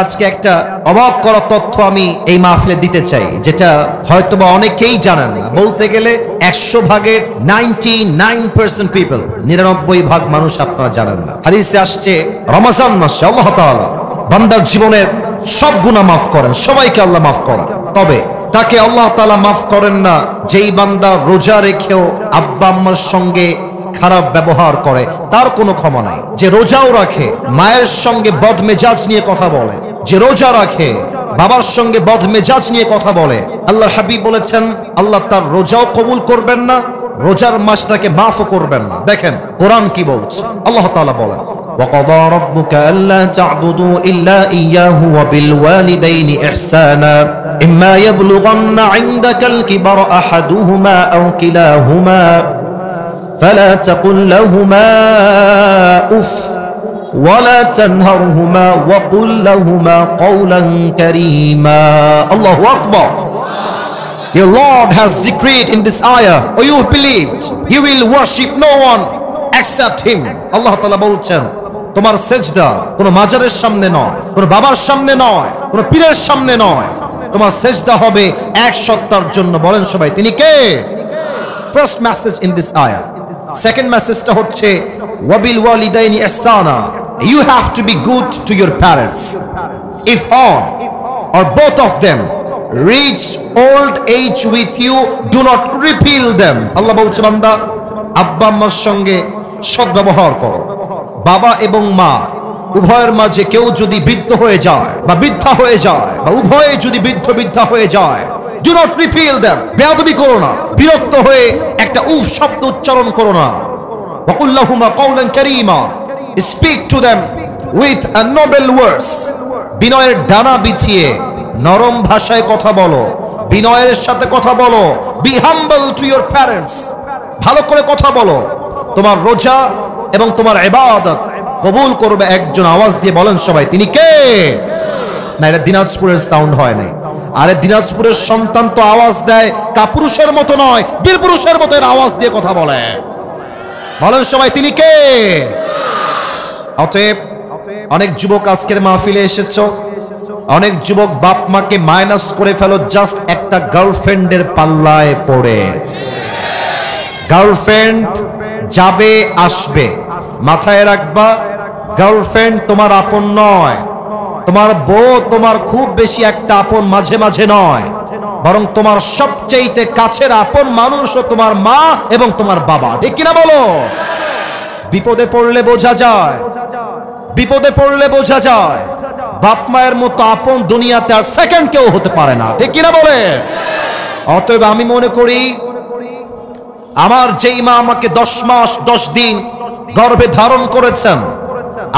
আজকে একটা অবাক করা তথ্য আমি এই মাহফিলে দিতে চাই, যেটা হয়তোবা অনেকেই জানেন না। বলতে গেলে 100 ভাগের 99% পিপল, 99 ভাগ মানুষ আপনারা জানেন না। হাদিসে আসছে রমজান মাসে আল্লাহ তাআলা বান্দার জীবনের সব গুনাহ মাফ করেন, সবাইকে আল্লাহ মাফ করেন। তবে তাকে আল্লাহ তাআলা মাফ করেন না যেই বান্দা রোজা রেখেও আব্বা আম্মার সঙ্গে খারাপ ব্যবহার করে, তার কোনো ক্ষমা নাই। যে রোজাও রাখে মায়ের সঙ্গে বদমেজাজ নিয়ে কথা বলে, যে রোজা রাখে বাবার সঙ্গে বদমেজাজ নিয়ে কথা বলে, আল্লাহর হাবিব বলেছেন আল্লাহ তার রোজাও কবুল করবেন না, রোজার মাস তাকে মাফও করবেন না। দেখেন কোরআন কি বলছে। আল্লাহ তাআলা বলেন وَقَضَى رَبُّكَ أَلَّا تَعْبُدُوا إِلَّا إِيَّاهُ وَبِالْوَالِدَيْنِ إِحْسَانًا إِمَّا يَبْلُغَنَّ عِندَكَ الْكِبَرَ أَحَدُهُمَا أَوْ كِلَاهُمَا فلا تقل لهما أف ولا تنهرهما وقل لهما قولا كريما. الله أكبر. Your Lord has decreed in this ayah, or you believed, you will worship no one except him. Allah Ta'ala বলছেন তোমার সেজদা কোনো মাজারের সামনে নয়, কোনো বাবার সামনে নয়, কোনো পীরের সামনে নয়, তোমার সেজদা হবে এক সত্তার জন্য। বলেন সবাই তিনি কে? First message in this ayah. Second message টা হচ্ছে ওয়াবিল ওয়ালিদাইনি ইহসানা, you have to be good to your parents. If one or both of them reach old age with you, do not repel them. আল্লাহ বলছে বান্দা আব্বা আম্মার সঙ্গে সদ্ব্যবহার করো। বাবা এবং মা উভয়ের মাঝে কেউ যদি বৃদ্ধ হয়ে যায় বা বৃদ্ধা হয়ে যায়, বা উভয়ে যদি বৃদ্ধা হয়ে যায়, do not repel them. বেয়াদবি করো না, বিরক্ত হয়ে একটা উফ শব্দ উচ্চারণ করো না। وَقُلْ لَهُمَا قَوْلًا كَرِيمًا. Speak to them with a noble words. বিনয়ের ডানা বিছিয়ে নরম ভাষায় কথা বলো, বিনয়ের সাথে কথা বলো। Be humble to your parents. ভালো করে কথা বলো। তোমার রোজা এবং তোমার ইবাদত কবুল করবে একজন। আওয়াজ দিয়ে বলেন সবাই তিনি কে? না, এটা দিনাজপুরের সাউন্ড হয় নাই। আরে দিনাজপুরের সন্তান তো আওয়াজ দেয় কাপুরুষের মতো নয়, বীরপুরুষের মতো আওয়াজ দিয়ে কথা বলে। বলেন সবাই তিনি কে? অতএব অনেক যুবক আজকের মাহফিলে এসেছো, অনেক যুবক বাপ মাকে মাইনাস করে ফেলো জাস্ট একটা গার্লফ্রেন্ডের পাল্লায় পড়ে। গার্লফ্রেন্ড যাবে আসবে, মাথায় রাখবা গার্লফ্রেন্ড তোমার আপন নয়। তোমার বউ তোমার খুব বেশি একটা আপন মাঝে মাঝে নয়, বরং তোমার সবচেয়ে কাছের আপন মানুষও তোমার মা এবং তোমার বাবা। ঠিক কিনা বলো? বিপদে পড়লে বোঝা যায়, বিপদে পড়লে বোঝা যায় বাপ মায়ের মতো আপন দুনিয়াতে আর সেকেন্ড কেউ হতে পারে না। ঠিক কিনা বলে? অতএব আমি মনে করি আমার যেই মা আমাকে 10 মাস 10 দিন গর্ভে ধারণ করেছেন,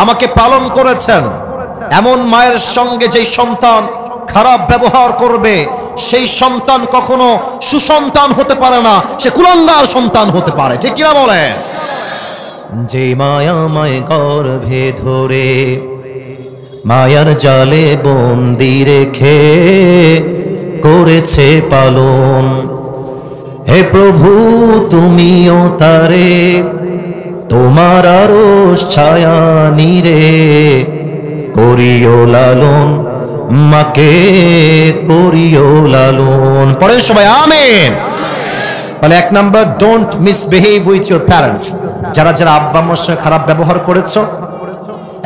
আমাকে পালন করেছেন, এমন মায়ের সঙ্গে যেই সন্তান খারাপ ব্যবহার করবে সেই সন্তান কখনো সুসন্তান হতে পারে না, সে কুলাঙ্গার সন্তান হতে পারে। ঠিক কিনা বলে? যে মায়াময় গর্ভে ধরে মায়ার জালে বন্দি রেখে করেছে পালন, হে প্রভু তুমিও তারে তোমার আরশ ছায়া নিরে করিও লালন, মাকে করিও লালন। পড়েন সবাই আমিন। তাহলে 1 number, don't misbehave with your parents. যারা যারা আব্বা আম্মার সঙ্গে খারাপ ব্যবহার করেছো,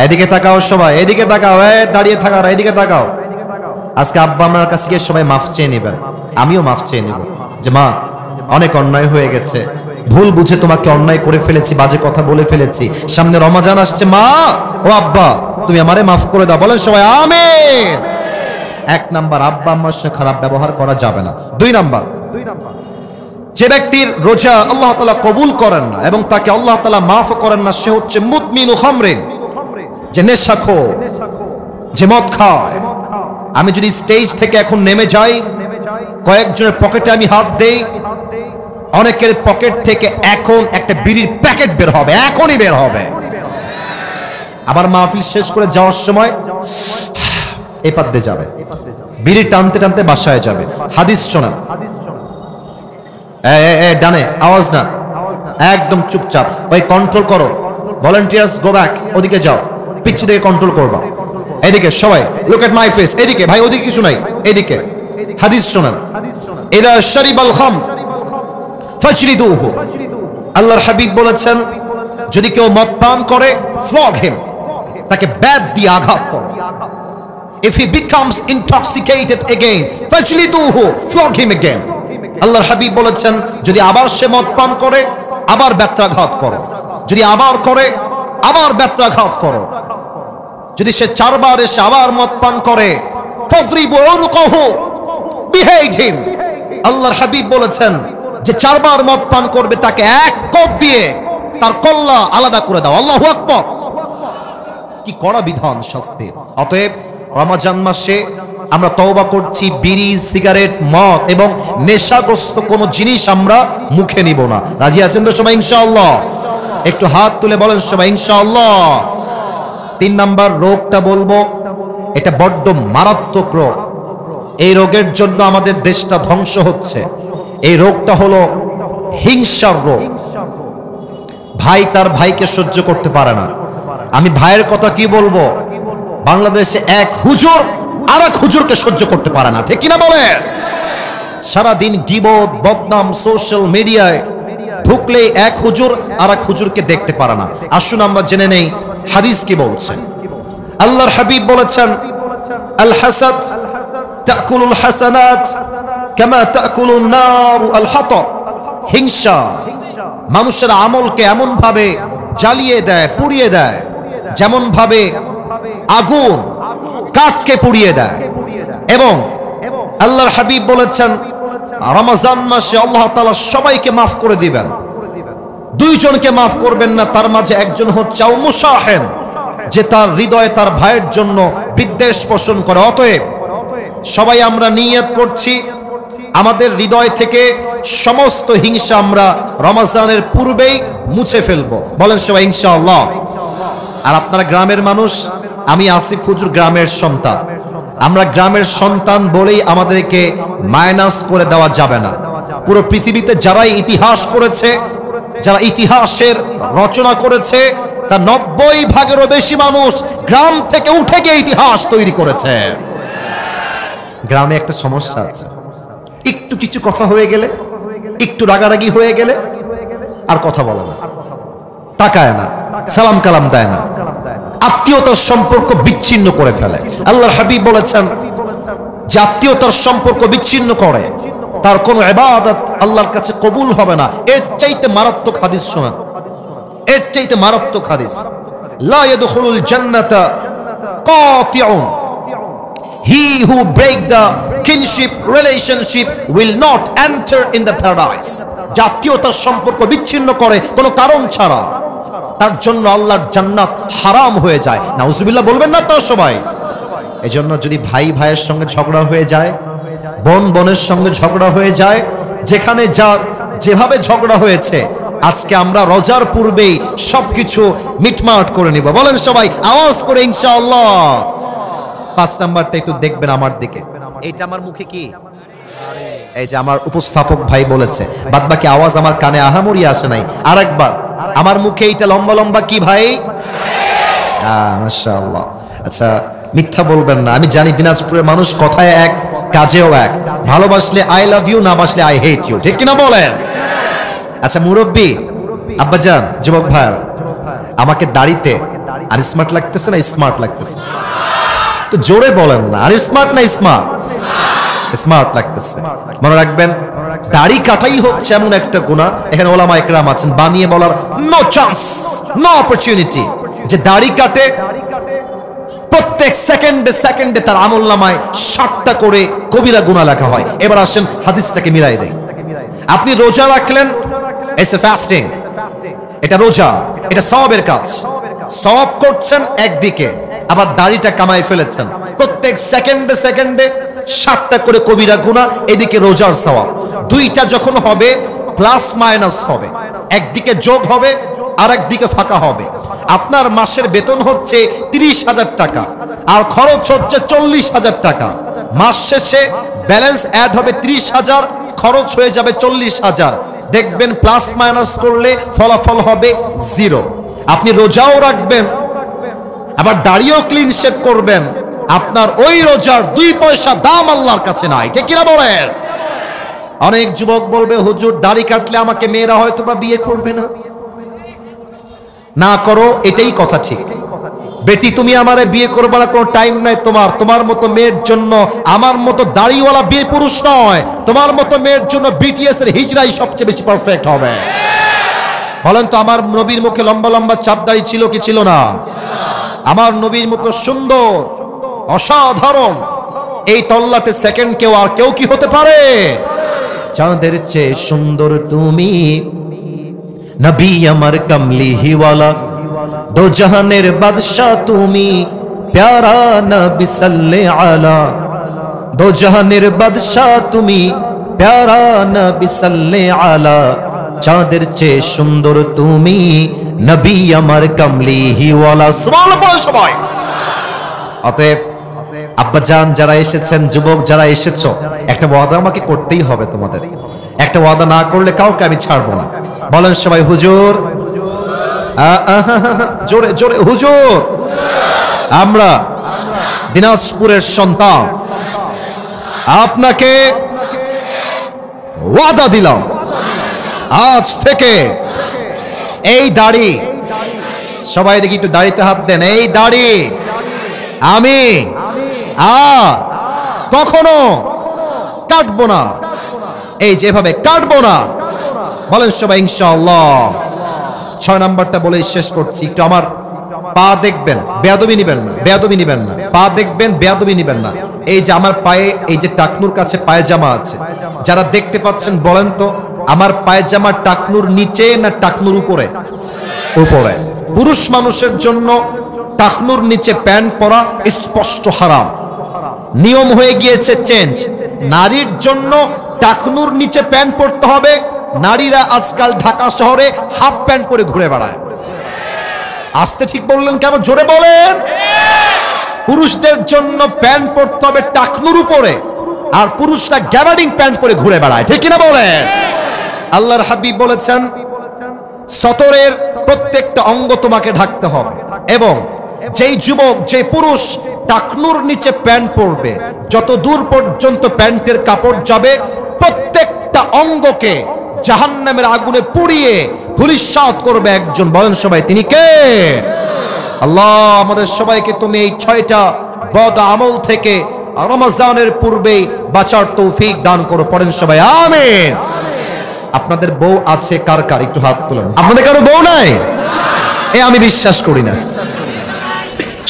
এদিকে তাকাও সবাই, এদিকে তাকাও, দাঁড়িয়ে থাকার এদিকে তাকাও। আজকে আব্বা আম্মার কাছে গিয়ে সবাই মাফ চেয়ে নেবেন, আমিও মাফ চেয়ে নেব যে মা অনেক অন্যায় হয়ে গেছে, ভুল বুঝে তোমাকে অন্যায় করে ফেলেছি, বাজে কথা বলে ফেলেছি, সামনে রমজান আসছে, মা ও আব্বা তুমি আমারে মাফ করে দাও। বলেন সবাই আমিন। 1 নাম্বার, আব্বা আম্মার সাথে খারাপ ব্যবহার করা যাবে না। 2 নাম্বার, যে ব্যক্তির রোজা আল্লাহ তাআলা কবুল করেন না এবং তাকে আল্লাহ তাআলা মাফ করেন না, সে হচ্ছে মুদমিনু খামরিন, যে নেশাখোর, যে মদ খায়। আমি যদি স্টেজ থেকে এখন নেমে যাই, কয়েকজনের পকেটে আমি হাত দেই, অনেকের পকেট থেকে এখন একটা বিড়ির প্যাকেট বের হবে, এখনই বের হবে। আবার মাহফিল শেষ করে যাওয়ার সময় এই পাদ্দে যাবে, বিড়ি টানতে টানতে বাসায় যাবে। হাদিস শোনেন, ডানে আওয়াজ না, একদম চুপচাপ, ওই কন্ট্রোল করো। ভলান্টিয়ার্স গো ব্যাক, ওদিকে যাও, পিছু থেকে কন্ট্রোল করবা। এদিকে সবাই, লুক এট মাই ফেস। এদিকে ভাই, ওদিকে কিছু নাই, এদিকে হাদিস শোনেন। ইদা শারিবাল খাম ফাজলিদুহু, আল্লাহর হাবিব বলেছেন যদি কেউ মদ পান করে ফ্লগ হিম, তাকে ব্যাট দিয়ে আঘাত করো। If he becomes intoxicated again, fajliduhu, flog him again. আল্লাহর হাবিব বলেছেন যদি আবার সে মদ পান করে আবার ব্যত্রাঘাত করো, যদি আবার করে আবার ব্যত্রাঘাত করো, যদি সে 4 বার এসে আবার মদ পান করে ফadribu উনকুহু, behead him. আল্লাহর হাবিব বলেছেন যে 4 বার মদ পান করবে তাকে এক কোপ দিয়ে তার কল্লা আলাদা করে দাও। আল্লাহু আকবার। কি কড়া বিধান শাস্তির। অতএব রমজান মাসে আমরা তওবা করছি, বিড়ি, সিগারেট, মদ এবং নেশাগ্রস্ত কোনো জিনিস আমরা মুখে নিব না। রাজি আছেন তো সবাই ইনশাআল্লাহ? একটু হাত তুলে বলেন সবাই ইনশাআল্লাহ। 3 নাম্বার রোগটা বলবো, এটা বড্ড মারাত্মক রোগ। এই রোগের জন্য আমাদের দেশটা ধ্বংস হচ্ছে। এই রোগটা হলো হিংসার রোগ। ভাই তার ভাইকে সহ্য করতে পারে না। আমি ভাইয়ের কথা কি বলবো, বাংলাদেশে এক হুজুর আর এক হুজুরকে সহ্য করতে পারে না, ঠিক কিনা বলে? সারাদিন গীবত, বদনাম, সোশ্যাল মিডিয়ায় ঢুকলেই এক হুজুর আর এক হুজুরকে দেখতে পারে না। আসুন আমরা জেনে নেই হাদিস কি বলছে। আল্লাহর হাবিব বলেছেন আল হাসাদ তাকুলুল হাসানাত কামা তাকুলুন নারু আল হাতাব। হিংসা মানুষের আমলকে এমন ভাবে জ্বালিয়ে দেয়, পুড়িয়ে দেয়, যেমন ভাবে আগুন কাঠকে পুড়িয়ে দেয়। এবং আল্লাহর হাবিব বলেছেন রমজান মাসে আল্লাহ তাআলা সবাইকে মাফ করে দিবেন, 2 জনকে মাফ করবেন না। তার মাঝে একজন হচ্ছে মুসাহেন, যে তার হৃদয়ে তার ভাইয়ের জন্য বিদ্বেষ পোষণ করে। অতএব সবাই আমরা নিয়ত করছি আমাদের হৃদয় থেকে সমস্ত হিংসা আমরা রমজানের পূর্বেই মুছে ফেলবো। বলেন সবাই ইনশাআল্লাহ। আর আপনারা গ্রামের মানুষ, আমি আসিফ হুজুর গ্রামের সন্তান। আমরা গ্রামের সন্তান বলেই আমাদেরকে মাইনাস করে দেওয়া যাবে না। পুরো পৃথিবীতে যারাই ইতিহাস করেছে, যারা ইতিহাসের রচনা করেছে, তার 90 ভাগেরও বেশি মানুষ গ্রাম থেকে উঠে গিয়ে ইতিহাস তৈরি করেছে। গ্রামে একটা সমস্যা আছে, একটু কিছু কথা হয়ে গেলে, একটু রাগারাগি হয়ে গেলে আর কথা বলে না, তাকায় না, সালাম কালাম দেয় না, আত্মীয়তার সম্পর্ক বিচ্ছিন্ন করে ফেলে। আল্লাহর হাবিব বলেছেন যে আত্মীয়তার সম্পর্ক বিচ্ছিন্ন করে তার কোনো ইবাদত আল্লাহর কাছে কবুল হবে না। এর চাইতে মারাত্মক হাদিস শোনেন, এর চাইতে মারাত্মক হাদিস। লা ইয়াদখুলুল জান্নাতা কাতিউন, he who break the kinship relationship will not enter in the paradise. জাতীয়তার সম্পর্ক বিচ্ছিন্ন করে কোনো কারণ ছাড়া, তার জন্য আল্লাহর জান্নাত হারাম হয়ে যায়। নাউজুবিল্লাহ বলবেন না আপনারা সবাই? এজন্য যদি ভাই ভাইয়ের সঙ্গে ঝগড়া হয়ে যায়, বোন বোনের সঙ্গে ঝগড়া হয়ে যায়, যেখানে যা যেভাবে ঝগড়া হয়েছে, আজকে আমরা রোজার পূর্বেই সবকিছু মিটমাট করে নিব। বলেন সবাই আওয়াজ করে ইনশাআল্লাহ। 5 নাম্বারটা একটু দেখবেন আমার দিকে। এইটা আমার মুখে কি, এই যে আমার উপস্থাপক ভাই বলেছে, বাদ বাকি আওয়াজ আমার কানে আহামরি আসে নাই। আরেকবার আমার মুখে এইটা লম্বা লম্বা কি ভাই? মাশাআল্লাহ। আচ্ছা মিথ্যা বলবেন না, আমি জানি দিনাজপুরের মানুষ কথায় এক কাজেও এক। ভালোবাসলে আই লাভ ইউ, না বাসলে আই হেট ইউ, ঠিক কিনা বলেন? আচ্ছা মুরব্বী, আব্বাজান, যুবক ভাই, আমাকে দাড়িতে আর স্মার্ট লাগতেছে না স্মার্ট লাগতেছে? তো জোরে বলেন না, আর স্মার্ট না স্মার্ট? স্মার্ট লাগতেছে। মনে রাখবেন দাড়ি কাটাই হচ্ছে এমন একটা গুনাহ, এখানে ওলামা ইকরাম আছেন, বানিয়ে বলার নো চান্স, নো অপরচুনিটি, যে দাড়ি কাটে প্রত্যেক সেকেন্ডে সেকেন্ডে তার আমলনামায় 60টা করে কবিরা গুনাহ লেখা হয়। এবার আসেন হাদিসটাকে মিলাই দেই। আপনি রোজা রাখলেন, ইটস এ ফাস্টিং, এটা রোজা, এটা সওয়াবের কাজ, সওয়াব করছেন একদিকে, আবার দাড়িটা কামাই ফেলেছেন, প্রত্যেক সেকেন্ডে সেকেন্ডে 60টা করে কবিরা গুনাহ, এদিকে রোজার সওয়াব। দুইটা যখন হবে প্লাস মাইনাস হবে, একদিকে যোগ হবে আর একদিকে ফাঁকা হবে। আপনার মাসের বেতন হচ্ছে 30,000 টাকা আর খরচ হচ্ছে 40,000 টাকা। মাস শেষে ব্যালেন্স অ্যাড হবে 30,000, খরচ হয়ে যাবে 40,000। দেখবেন প্লাস মাইনাস করলে ফলাফল হবে 0। আপনি রোজাও রাখবেন আবার দাড়িও ক্লিন শেভ করবেন, আপনার ওই রোজার 2 পয়সা দাম আল্লাহর কাছে নাই। ঠিক কিনা বলেন? অনেক যুবক বলবে, হুজুর দাড়ি কাটলে আমাকে মেয়েরা হয়তো বা বিয়ে করবে না। না করো, এটাই কথা ঠিক। বেটি তুমি আমারে বিয়ে করবে না, কোনো টাইম নাই তোমার। তোমার মতো মেয়ের জন্য আমার মতো দাড়িওয়ালা বীর পুরুষ নয়, তোমার মতো মেয়ের জন্য বিটিএস এর হিজড়াই সবচেয়ে বেশি পারফেক্ট হবে। বলেন তো, আমার নবীর মুখে লম্বা লম্বা চাপ দাড়ি ছিল কি ছিল না? আমার নবীর মতো সুন্দর অসাধারণ এই তল্লাটে সেকেন্ড কেউ আর কেউ কি হতে পারে? চাঁদের চেয়ে সুন্দর তুমি, নবী আমার কমলি হিওয়ালা, দো জাহানের বাদশাহ তুমি, প্যারা নবী সাল্লে আলা, দো জাহানের বাদশাহ তুমি, প্যারা নবী সাল্লে আলা, চাঁদের চেয়ে সুন্দর তুমি, নবী আমার কমলি হিওয়ালা। সুবহানাল্লাহ সবাই। অতএব আব্বাজান যারা এসেছেন, যুবক যারা এসেছো, একটা ওয়াদা আমাকে করতেই হবে তোমাদের। একটা ওয়াদা না করলে কাউকে আমি ছাড়বো না। বলেন সবাই হুজুর, জোরে জোরে হুজুর। আমরা দিনাজপুরের সন্তান, আপনাকে ওয়াদা দিলাম, আজ থেকে এই দাড়ি, সবাই দেখি একটু দাড়িতে হাত দেন, এই দাড়ি আমি কখনো কাটবো না, এই যেভাবে কাটবো না। বলেন সবাই ইনশাআল্লাহ। 6 নাম্বারটা বলে শেষ করছি। একটু আমার পা দেখবেন, বেয়াদবি নিবেন না, বেয়াদবি নিবেন না। পা দেখবেন, বেয়াদবি নিবেন না। এই যে আমার পায়ে, এই যে টাকনুর কাছে পায়জামা আছে, যারা দেখতে পাচ্ছেন বলেন তো, আমার পায়জামা টাকনুর নিচে না টাকনুর উপরে? উপরে। পুরুষ মানুষের জন্য টাকনুর নিচে প্যান্ট পরা স্পষ্ট হারাম, নিয়ম হয়ে গিয়েছে চেঞ্জ। নারীর জন্য টাকনুর নিচে প্যান্ট পরতে হবে। নারীরা আজকাল ঢাকা শহরে হাফ প্যান্ট পরে ঘুরে বেড়ায়। আস্তে ঠিক বললেন কেন? জোরে বলেন। পুরুষদের জন্য প্যান্ট পরতে হবে টাকনুর উপরে, আর পুরুষরা গ্যাবার্ডিং প্যান্ট পরে ঘুরে বেড়ায়। ঠিক কিনা বলেন? আল্লাহর হাবিব বলেছেন, সতরের প্রত্যেকটা অঙ্গ তোমাকে ঢাকতে হবে, এবং যেই যুবক, যে পুরুষ টাকনুর নিচে প্যান্ট পরবে, যত দূর পর্যন্ত প্যান্টের কাপড় যাবে, প্রত্যেকটা অঙ্গকে জাহান্নামের আগুনে পুড়িয়ে ধূলিসাৎ করবে একজন। বলেন সবাই, তিনি কে? আল্লাহ আমাদের সবাইকে তুমি এই 6টা বদ আমল থেকে রমজানের পূর্বেই বাঁচার তৌফিক দান করো। পড়েন সবাই আমিন। আপনাদের বউ আছে কার কার? একটু হাত তুলেন। আপনাদের কারো বউ নাই? আমি বিশ্বাস করি না।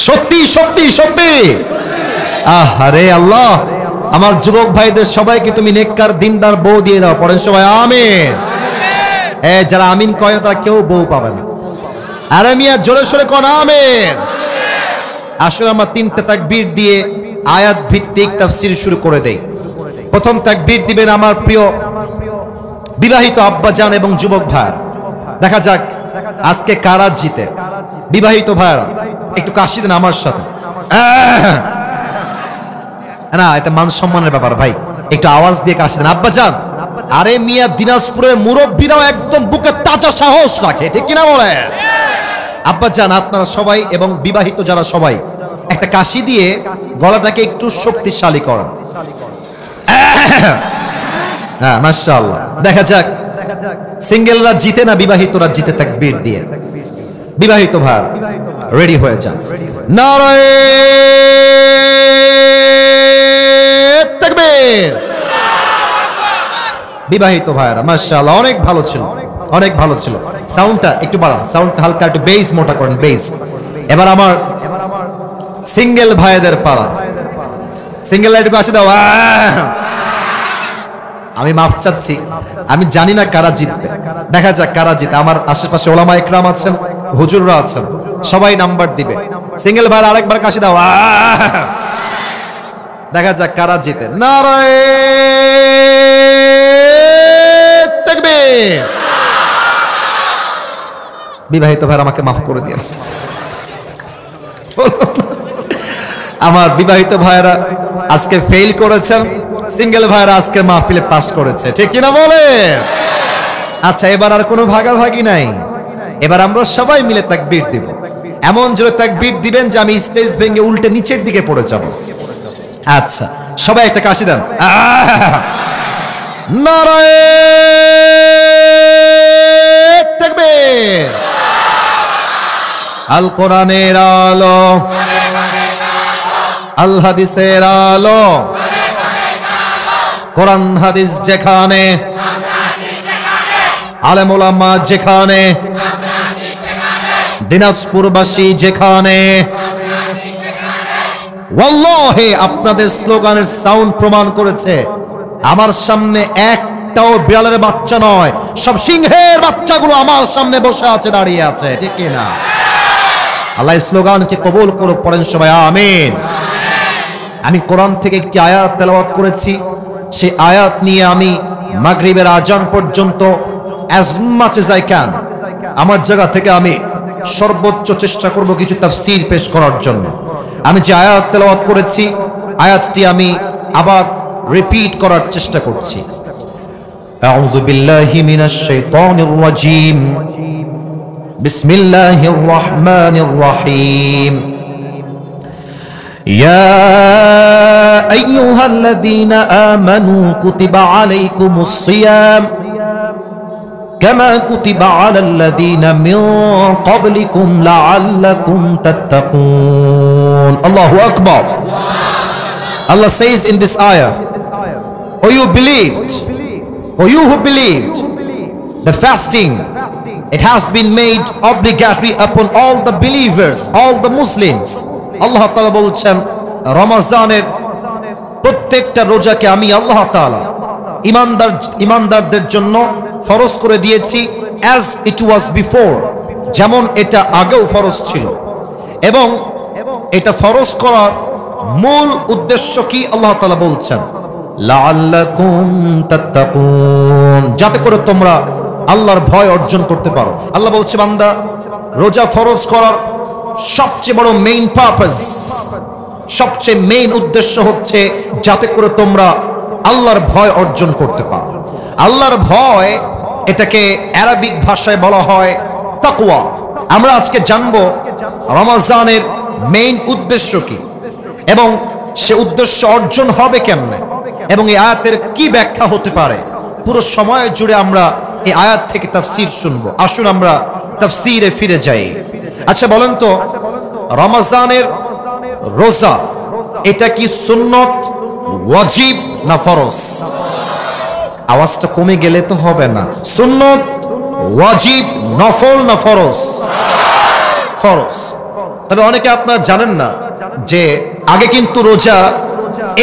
সত্যি সত্যি সত্যি। আহারে আল্লাহ, আমার যুবক ভাইদের সবাইকে তুমি নেককার দিনদার বউ দিয়ে দাও। পড়েন সবাই আমিন। যারা আমিন কয় না তারা কেউ বউ পাবে না। আরে মিয়া জোরে সোরে কোন আমিন। আসলে আমরা 3টা তাকবীর দিয়ে আয়াত ভিত্তিক তাফসীর শুরু করে দেই। প্রথম তাকবীর দিবেন আমার প্রিয় বিবাহিত আব্বাজান এবং যুবক ভাইরা। দেখা যাক আজকে কারা জিতে। বিবাহিত ভাইরা একটু কাশি দেন আমার সাথে। না, এটা মান সম্মানের ব্যাপার ভাই, একটু আওয়াজ দিয়ে কাশি দেন আব্বাজান। আরে মিয়া দিনাজপুরের মুরব্বীরাও একদম বুকে তাজা সাহস রাখে। ঠিক কিনা বলে? আব্বাজান আপনারা সবাই এবং বিবাহিত যারা সবাই একটা কাশি দিয়ে গলাটাকে একটু শক্তিশালী করেন। হ্যাঁ মাশাআল্লাহ। দেখা যাক সিঙ্গেলরা জিতে না বিবাহিতরা জিতে তাকবীর দিয়ে। বিবাহিত ভাই রেডি হয়ে যান। নারায়ে তাকবীর। বিবাহিত ভাইরা মাশাআল্লাহ অনেক ভালো ছিল, অনেক ভালো ছিল। সাউন্ডটা একটু বাড়ান, সাউন্ডটা হালকা একটু বেস মোটা করেন, বেস। এবার আমার সিঙ্গেল ভাইদের পালা। সিঙ্গেল লাইটকে আসে দাও। আমি মাফ চাচ্ছি, আমি জানি না কারা জিতবে। দেখা যাক কারা জিতে। আমার আশেপাশে ওলামা ইকরাম আছেন, হুজুররা আছেন, সবাই নাম্বার দিবে। সিঙ্গেল ভাই আরেকবার কাশি দাও। দেখা যাক কারা জিতে। নারায়ে তাকবীর। বিবাহিত ভাই আমাকে মাফ করে দিন। আমার বিবাহিত ভাইরা আজকে ফেল করেছেন, সিঙ্গেল ভাইরা আজকে মাহফিলে পাস করেছে। ঠিক কিনা বলে? আচ্ছা, এবার আর কোনো ভাগাভাগি নাই। এবার আমরা সবাই মিলে তাকবীর দিব। এমন জোরে তাকবীর দিবেন যে আমি স্টেজ ভেঙে উল্টে নিচের দিকে পড়ে যাব। আচ্ছা, সবাই একটা কাশি দেন। নারায়ে তাকবীর। আল কোরআনের আলো, আল হাদিসের আলো, কোরআন হাদিস যেখানে, আলেম ওলামা যেখানে, দিনাজপুরবাসী যেখানে, ওয়াল্লাহি আপনাদের স্লোগানের সাউন্ড প্রমাণ করেছে আমার সামনে একটাও বিড়ালের বাচ্চা নয়, সব সিংহের বাচ্চাগুলো আমার সামনে বসে আছে, দাঁড়িয়ে আছে, ঠিক কি না? আল্লাহ স্লোগানকে কবুল করুক, পড়েন সবাই আমিন। আমি কোরআন থেকে একটি আয়াত তেলাওয়াত করেছি, সেই আয়াত নিয়ে আমি মাগরিবের আজান পর্যন্ত as much as I can আমার জায়গা থেকে আমি সর্বোচ্চ চেষ্টা করব কিছু তাফসীর পেশ করার জন্য। আমি যে আয়াত তেলাওয়াত করেছি আয়াতটি আমি আবার রিপিট করার চেষ্টা করছি। আউযু বিল্লাহি মিনাশ শাইতানির রাজীম, বিসমিল্লাহির রহমানির রহিম। ইয়া আইয়ুহাল্লাযীনা আমানু কুতিবা আলাইকুমুস সিয়াম কামা কুতিবা আলাল্লাযীনা মিন ক্বাবলিকুম লাআল্লাকুম তাত্তাকুন। আল্লাহু আকবার। Allah says in this ayah, O you believed, O you who believed, the fasting, it has been made obligatory upon all the believers, all the Muslims. Allah Ta'ala বলছেন রমজানের প্রত্যেকটা রোজাকে আমি আল্লাহ তাআলা ইমানদারদের জন্য ফরজ করে দিয়েছি as it was before, যেমন এটা আগেও ফরজ ছিল। এবং এটা ফরজ করার মূল উদ্দেশ্য কি আল্লাহ তাআলা বলছেন লাআল্লাকুম তাত্তাকুন, যাতে করে তোমরা আল্লাহর ভয় অর্জন করতে পারো। আল্লাহ বলছে বান্দা রোজা ফরজ করার সবচেয়ে বড় মেইন পারপাস, সবচেয়ে মেইন উদ্দেশ্য হচ্ছে যাতে করে তোমরা আল্লাহর ভয় অর্জন করতে পারো। আল্লাহর ভয় এটাকে আরবিক ভাষায় বলা হয় তাকওয়া। আমরা আজকে জানবো রমজানের মেইন উদ্দেশ্য কি এবং সে উদ্দেশ্য অর্জন হবে কেমনে এবং এই আয়াতের কি ব্যাখ্যা হতে পারে। পুরো সময় জুড়ে আমরা এই আয়াত থেকে তাফসীর শুনবো। আসুন আমরা তাফসীরে ফিরে যাই। আচ্ছা বলেন তো, রমজানের রোজা এটা কি সুন্নত, ওয়াজিব না ফরজ? আওয়াজটা কমে গেলে তো হবে না। সুন্নত, ওয়াজিব, নফল না ফরজ? ফরজ। তবে অনেকে আপনারা জানেন না যে আগে কিন্তু রোজা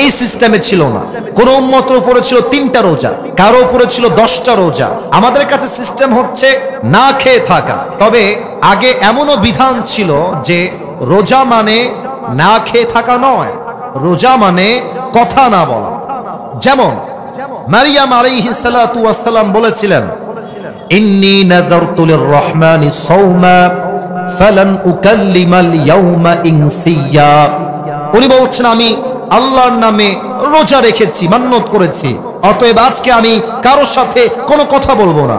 এই সিস্টেমে ছিল না। কোন উম্মতের উপরে ছিল 3টা রোজা, কারো উপরে ছিল 10টা রোজা। আমাদের কাছে সিস্টেম হচ্ছে না খেয়ে থাকা। তবে আগে এমনও বিধান ছিল যে রোজা মানে না খেয়ে থাকা নয়, রোজা মানে কথা না বলা। যেমন মারিয়াম আলাইহিস সালাতু ওয়াস সালাম বলেছিলেন ইন্নী নাযারতু লির-রহমানি সাওমা ফালান উকাল্লিমাল ইয়াওমা ইনসিয়া। উনি বলছেন আমি আল্লাহর নামে রোজা রেখেছি, মান্নত করেছি, অতএব আজকে আমি কারোর সাথে কোনো কথা বলবো না।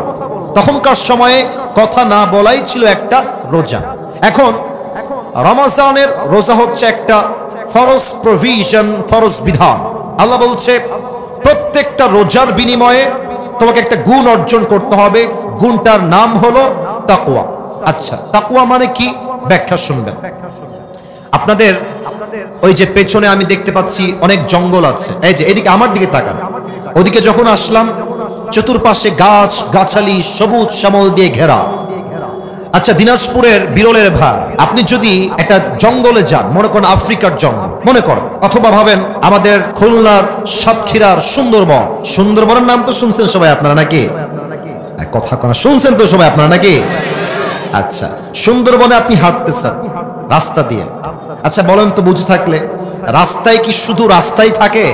তখনকার সময়ে কথা না বলাই ছিল একটা রোজা। এখন রমজানের রোজা হচ্ছে একটা ফরজ প্রভিশন, ফরজ বিধান। আল্লাহ বলছে প্রত্যেকটা রোজার বিনিময়ে তোমাকে একটা গুণ অর্জন করতে হবে, গুণটার নাম হলো তাকওয়া। আচ্ছা, তাকওয়া মানে কি? ব্যাখ্যা শুনবেন। আপনাদের ওই যে পেছনে আমি দেখতে পাচ্ছি অনেক জঙ্গল আছে, এই যে এদিকে আমার দিকে তাকান। ওদিকে যখন আসলাম চতুর্পাশে গাছ গাছালি সবুজ শ্যামল দিয়ে ঘেরা। আচ্ছা, দিনাজপুরের বিরলের ভার, আপনি যদি একটা জঙ্গলে যান, মনে করেন আফ্রিকার জঙ্গল মনে করেন, অথবা ভাবেন আমাদের খুলনার সাতক্ষীরার সুন্দরবন। সুন্দরবনের নাম তো শুনছেন সবাই আপনারা নাকি? কথা কথা শুনছেন তো সবাই আপনারা নাকি? আচ্ছা, সুন্দরবনে আপনি হাঁটতেছেন রাস্তা দিয়ে। আচ্ছা বলেন তো, বুঝে থাকলে রাস্তায় কি শুধু রাস্তাই থাকে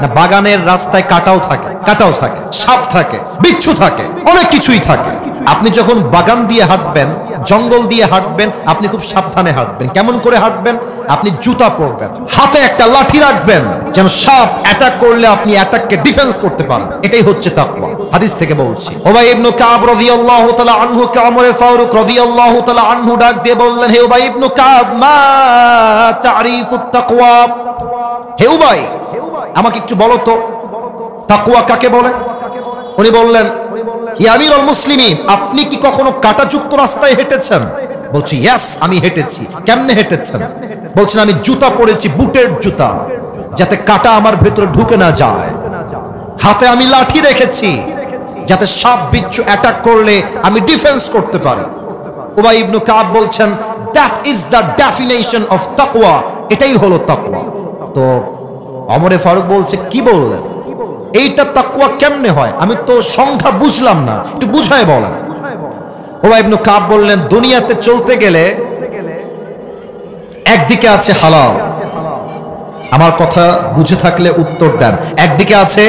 না বাগানের রাস্তায় কাটাও থাকে? কাটাও থাকে, সাপ থাকে, বিচ্ছু থাকে, অনেক কিছুই থাকে। আপনি যখন বাগান দিয়ে হাঁটবেন, জঙ্গল দিয়ে হাঁটবেন, আপনি খুব সাবধানে হাঁটবেন। কেমন করে হাঁটবেন? আপনি জুতা পরবেন, হাতে একটা লাঠি রাখবেন, যেন সাপ অ্যাটাক করলে আপনি অ্যাটাককে ডিফেন্স করতে পারেন। এটাই হচ্ছে তাকওয়া। হাদিস থেকে বলছি। উবাই ইবনে কাব রাদিয়াল্লাহু তাআলা আনহু কে ওমর ফারুক রাদিয়াল্লাহু তাআলা আনহু ডাক দিয়ে বললেন, হে উবাই ইবনে কাব, মা তারিফুত তাকওয়া, হে উবাই আমাকে একটু বলো তো তাকওয়া কাকে বলে? উনি বললেন, ইয়া আমিরুল মুসলিমিন, আপনি কি কখনো কাঁটাযুক্ত রাস্তায় হেঁটেছেন? বলছি ইয়েস, আমি হেঁটেছি। কেমনে হেঁটেছেন? বলছেন আমি জুতা পরেছি, বুটের জুতা, যাতে কাঁটা আমার ভেতরে ঢুকে না যায়। হাতে আমি লাঠি রেখেছি, যাতে সাপ বিচ্ছু অ্যাটাক করলে আমি ডিফেন্স করতে পারি। উবাই ইবনে কাব বলছেন, that is the definition of তাকওয়া, এটাই হলো তাকওয়া। তো ওমরে ফারুক বলছে, কি বললেন? এইটা তাকওয়া কেমনে হয়? আমি তো সংখ্যা বুঝলাম না, একটু বুঝায় বলেন। উবাই ইবনে কাব বললেন, দুনিয়াতে চলতে গেলে একদিকে আছে হালাল, আমার কথা বুঝে থাকলে উত্তর দেন, একদিকে আছে,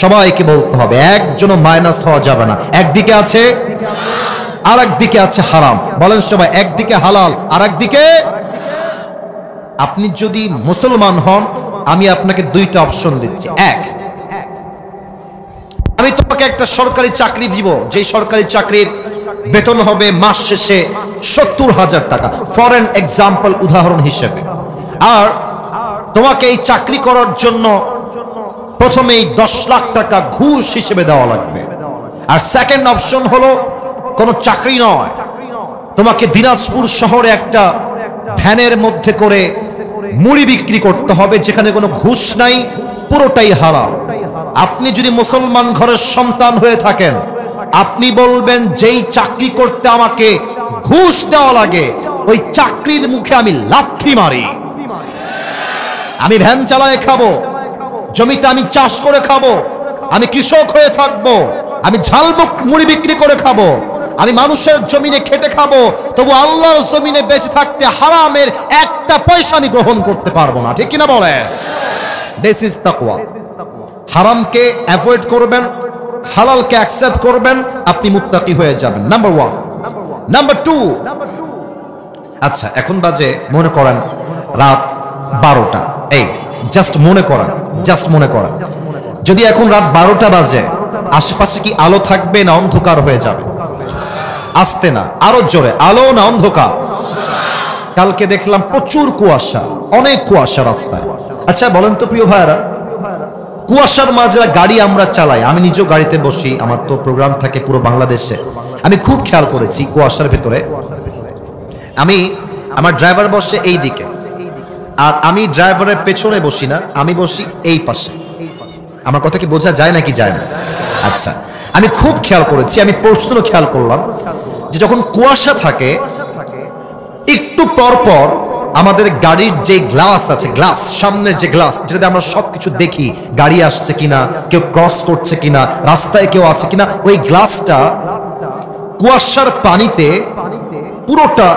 সবাইকে বলতে হবে, একজনও মাইনাস হওয়া যাবে না, একদিকে আছে, আর একদিকে আছে হারাম। বলেন সবাই, একদিকে হালাল আর একদিকে। আপনি যদি মুসলমান হন, আমি আপনাকে দুইটা অপশন দিচ্ছি। এক, আমি তোমাকে একটা সরকারি চাকরি দিব, যে সরকারি চাকরির বেতন হবে মাস শেষে 70,000 টাকা, ফর এন এক্সাম্পল, উদাহরণ হিসেবে। আর তোমাকে এই চাকরি করার জন্য প্রথমেই 10 লাখ টাকা ঘুষ হিসেবে দেওয়া লাগবে। আর সেকেন্ড অপশন হলো কোনো চাকরি নয়, তোমাকে দিনাজপুর শহরে একটা ভ্যানের মধ্যে করে মুড়ি বিক্রি করতে হবে, যেখানে কোনো ঘুষ নাই, পুরোটাই হালাল। আপনি যদি মুসলমান ঘরের সন্তান হয়ে থাকেন, আপনি বলবেন, যেই চাকরি করতে আমাকে ঘুষ দেওয়া লাগে, ওই চাকরির মুখে আমি লাথি মারি। আমি ভ্যান চালায় খাবো, জমিতে আমি চাষ করে খাবো, আমি কৃষক হয়ে থাকবো, আমি ঝালমুখ মুড়ি বিক্রি করে খাবো, আমি মানুষের জমিনে খেটে খাবো, তবু আল্লাহর জমিনে বেঁচে থাকতে হারামের একটা পয়সা আমি গ্রহণ করতে পারবো না। ঠিক কিনা বলেন? দিস ইজ তাকওয়া। হারামকে অ্যাভয়েড করবেন, হালালকে অ্যাকসেপ্ট করবেন, আপনি মুত্তাকি হয়ে যাবেন। নাম্বার 1। নাম্বার 2, আচ্ছা এখন বাজে মনে করেন রাত 12টা। এই জাস্ট মনে করেন, জাস্ট মনে করেন, যদি এখন রাত 12টা বাজে, আশেপাশে কি আলো থাকবে না অন্ধকার হয়ে যাবে? আসতে না, আরো জোরে, আলো না অন্ধকার? কালকে দেখলাম প্রচুর কুয়াশা, অনেক কুয়াশা রাস্তায়। আচ্ছা বলেন তো প্রিয় ভাইরা, কুয়াশার মাঝে গাড়ি আমরা চালাই, আমি নিজেও গাড়িতে বসি, আমার তো প্রোগ্রাম থাকে পুরো বাংলাদেশে, আমি খুব খেয়াল করেছি কুয়াশার ভেতরে আমার ড্রাইভার বসে এই দিকে, আর আমি ড্রাইভারের পেছনে বসি না, আমি বসি এই পাশে। আমার কথা কি বোঝা যায় নাকি যায় না? আচ্ছা, আমি খুব খেয়াল করেছি, আমি প্রশ্ন খেয়াল করলাম যে যখন কুয়াশা থাকে, একটু পর পর আমাদের গাড়ির যে গ্লাস আছে, গ্লাস, সামনের যে গ্লাস, যেটাতে আমরা সবকিছু দেখি, গাড়ি আসছে কিনা, কেউ ক্রস করছে কিনা, রাস্তায় কেউ আছে কিনা, ওই গ্লাসটা কুয়াশার পানিতে পুরোটা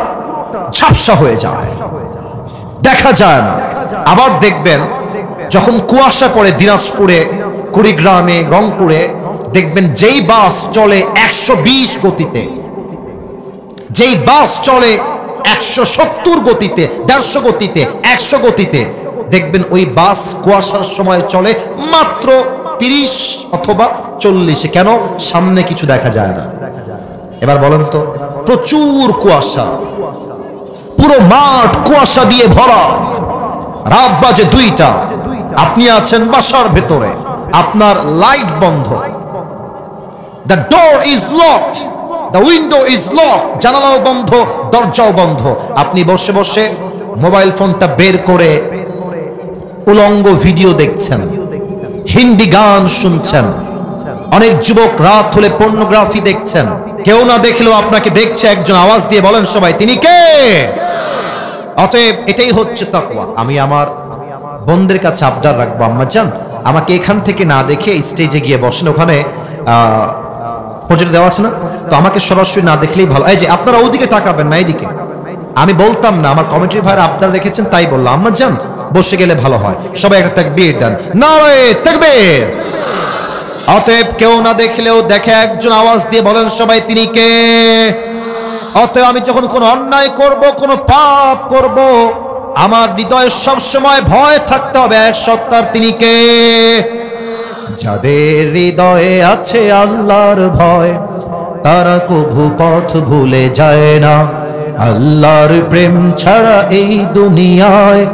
ঝাপসা হয়ে যায়, দেখা যায় না। আবার দেখবেন যখন কুয়াশা পড়ে দিনাজপুরে, কুড়িগ্রামে, রংপুরে, দেখবেন যেই বাস চলে 120 গতিতে, যেই বাস চলে 170 গতিতে, 150 গতিতে, 100 গতিতে, দেখবেন ওই বাস কুয়াশার সময় চলে মাত্র 30 অথবা 40। কেন? সামনে কিছু দেখা যায় না। এবার বলেন তো, প্রচুর কুয়াশা, পুরো মাঠ কুয়াশা দিয়ে ভরা, রাত বাজে 2টা, আপনি আছেন বাসার ভেতরে, আপনার লাইট বন্ধ, the door is locked, the window is lock, জানালাও বন্ধ, দরজাও বন্ধ। আপনি বসে বসে মোবাইল ফোনটা বের করে উলঙ্গ ভিডিও দেখছেন, হিন্দি গান শুনছেন, অনেক যুবক রাত হলে পর্নোগ্রাফি দেখছেন। কেউ না দেখলেও আপনাকে দেখছে একজন, আওয়াজ দিয়ে বলেন সবাই, তিনি কে? অতএব এটাই হচ্ছে তাকওয়া। আমি আমার বোনদের কাছে আবদার রাখবো, আম্মা জান আমাকে এখান থেকে না দেখে স্টেজে গিয়ে বসেন, ওখানে প্রজেক্ট দেওয়া আছে না, তো আমাকে সরাসরি না দেখলেই ভালো। এই যে আপনারা ওদিকে তাকাবেন না, এইদিকে। আমি বলতাম না, আমার কমিটির ভাইরা আবদার রেখেছেন তাই বললাম, আম্মা জান বসে গেলে ভালো হয়। সবাই একটা তাকবীর দেন, নারে তাকবীর। অতএব কেউ না দেখলেও দেখে একজন, আওয়াজ দিয়ে বলেন সবাই, তিনি কে? অতএব আমি যখন কোনো অন্যায় করব, কোনো পাপ করব, আমার হৃদয়ে সব সময় ভয় থাকতে হবে এক সত্তার, তিনি কে? যাদের হৃদয়ে আছে আল্লাহর ভয় তারা কভু পথ ভুলে যায় না। আল্লাহর প্রেম ছাড়া এই দুনিয়ায়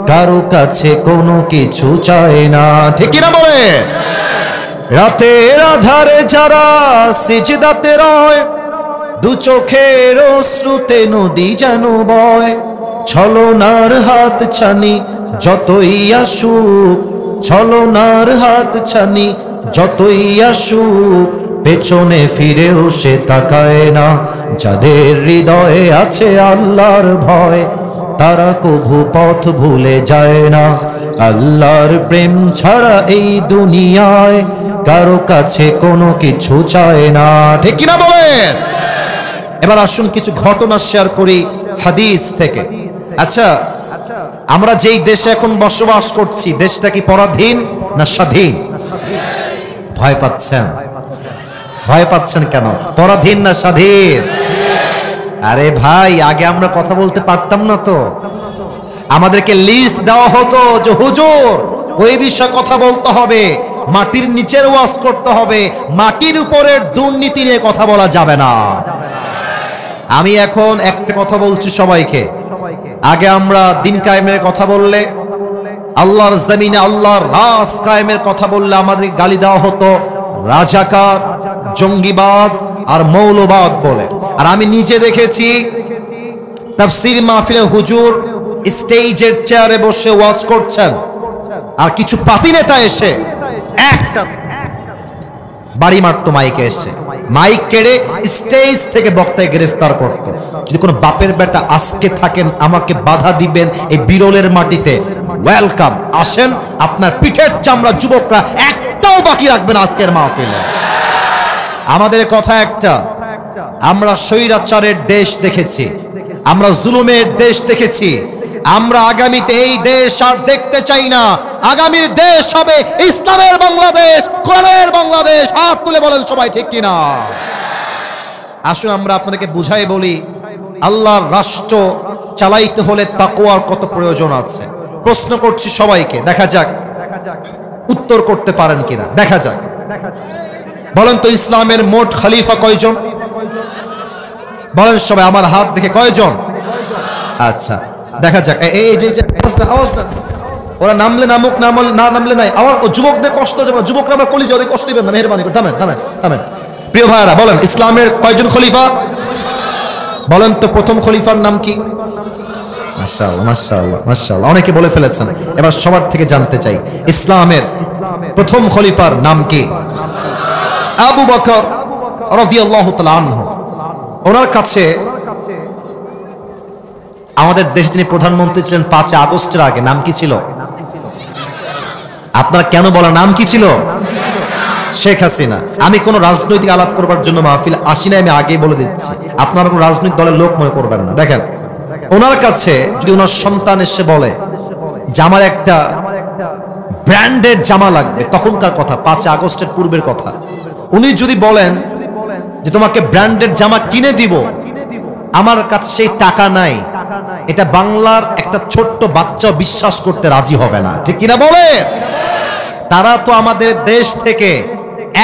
কারো কাছে কোনো কিছু চায় না। ঠিক কি না বলে? রাতের আধারে যারা সিজদাতে রয়, দু চোখের অশ্রুতে নদী যেন বয়। ছলনার হাত ছানি যতই আসুক, ছলনার হাত ছানি যতই আসুক, পেছনে ফিরেও সে তাকায় না। যাদের হৃদয়ে আছে আল্লাহর ভয় তারা কভু পথ ভুলে যায় না। আল্লাহর প্রেম ছাড়া এই দুনিয়ায় কারো কাছে কোনো কিছু চায় না। ঠিক কিনা বলেন? এবার আসুন কিছু ঘটনা শেয়ার করি হাদিস থেকে। আচ্ছা, আমরা যেই দেশে এখন বসবাস করছি, দেশটা কি পরাধীন না স্বাধীন? ভয় পাচ্ছেন? ভয় পাচ্ছেন কেন? পরাধীন না স্বাধীন? আরে ভাই, আগে আমরা কথা বলতে পারতাম না তো? আমাদেরকে লিস্ট দেওয়া হতো যে হুজুর ওই বিষয়ে কথা বলতে হবে, মাটির নিচের ওয়াজ করতে হবে, মাটির উপরের দুর্নীতি নিয়ে কথা বলা যাবে না। আমি এখন একটা কথা বলছি সবাইকে, আগে আমরা দিন কায়েমের কথা বললে, আল্লাহর জমিনে আল্লাহর রাজ কায়েমের কথা বললে আমাদের গালি দেওয়া হতো রাজাকার, জঙ্গিবাদ আর মৌলবাদ বলে। আর আমি নিজে দেখেছি তাফসীর মাহফিলে হুজুর স্টেজের চেয়ারে বসে ওয়াজ করছেন, আর কিছু পাতি নেতা এসে একটা বাড়ি মারতো মাইকে এসে, মাইক কেড়ে স্টেজ থেকে বক্তায় গ্রেফতার করত। যদি কোনো বাপের বেটা আজকে থাকেন আমাকে বাধা দিবেন এই বিরলের মাটিতে, ওয়েলকাম, আসেন, আপনার পিঠের চামড়া যুবকরা একটাও বাকি রাখবেন আজকের মাহফিলে। আমাদের কথা একটা, আমরা স্বৈরাচারের দেশ দেখেছি, আমরা জুলুমের দেশ দেখেছি, আমরা আগামীতে এই দেশ আর দেখতে চাই না। আগামীর দেশ হবে ইসলামের বাংলাদেশ, কোরআনের বাংলাদেশ। হাত তুলে বলেন সবাই ঠিক কিনা? আসুন আমরা আপনাদেরকে বুঝাই বলি, আল্লাহর রাষ্ট্র চালাইতে হলে তাকওয়ার কত প্রয়োজন আছে। প্রশ্ন করছি সবাইকে, দেখা যাক উত্তর করতে পারেন কিনা। দেখা যাক, বলেন তো ইসলামের মোট খলিফা কয়জন? বলেন সবাই, আমার হাত দেখে কয়জন? আচ্ছা, দেখা যাক। এই যে আওয়াজ না, ওরা নামলে নামুক, না নামলে নাই। আমার যুবকদের কষ্ট যাবে, যুবকরা আমরা কলি ওদের কষ্ট দিবেন না, মেহেরবানি করে থামেন থামেন থামেন। প্রিয় ভাইরা, বলেন ইসলামের কয়জন খলিফা? বলেন তো প্রথম খলিফার নাম কি? মাশাআল্লাহ মাশাআল্লাহ মাশাআল্লাহ, অনেকে বলে ফেলেছেন। এবার সবার থেকে জানতে চাই, ইসলামের প্রথম খলিফার নাম কি? আবু বকর রাদিয়াল্লাহু তাআলা আনহু। ওনার কাছে আমাদের দেশে যিনি প্রধানমন্ত্রী ছিলেন 5 আগস্টের আগে, নাম কি ছিল? আপনারা কেন বলা, নাম কি ছিল? শেখ হাসিনা। আমি কোনো রাজনৈতিক আলাপ করবার জন্য মাহফিল আসি না, আমি আগেই বলে দিচ্ছি, আপনারা কোনো রাজনৈতিক দলের লোক মনে করবেন না। দেখেন, ওনার কাছে যদি ওনার সন্তান এসে বলে যে আমার একটা ব্র্যান্ডেড জামা লাগবে, তখনকার কথা, 5 আগস্টের পূর্বের কথা, উনি যদি বলেন যে তোমাকে ব্র্যান্ডেড জামা কিনে দিব, আমার কাছে সেই টাকা নাই, এটা বাংলার একটা ছোট্ট বাচ্চা বিশ্বাস করতে রাজি হবে না। ঠিক কিনা বলে? তারা তো আমাদের দেশ থেকে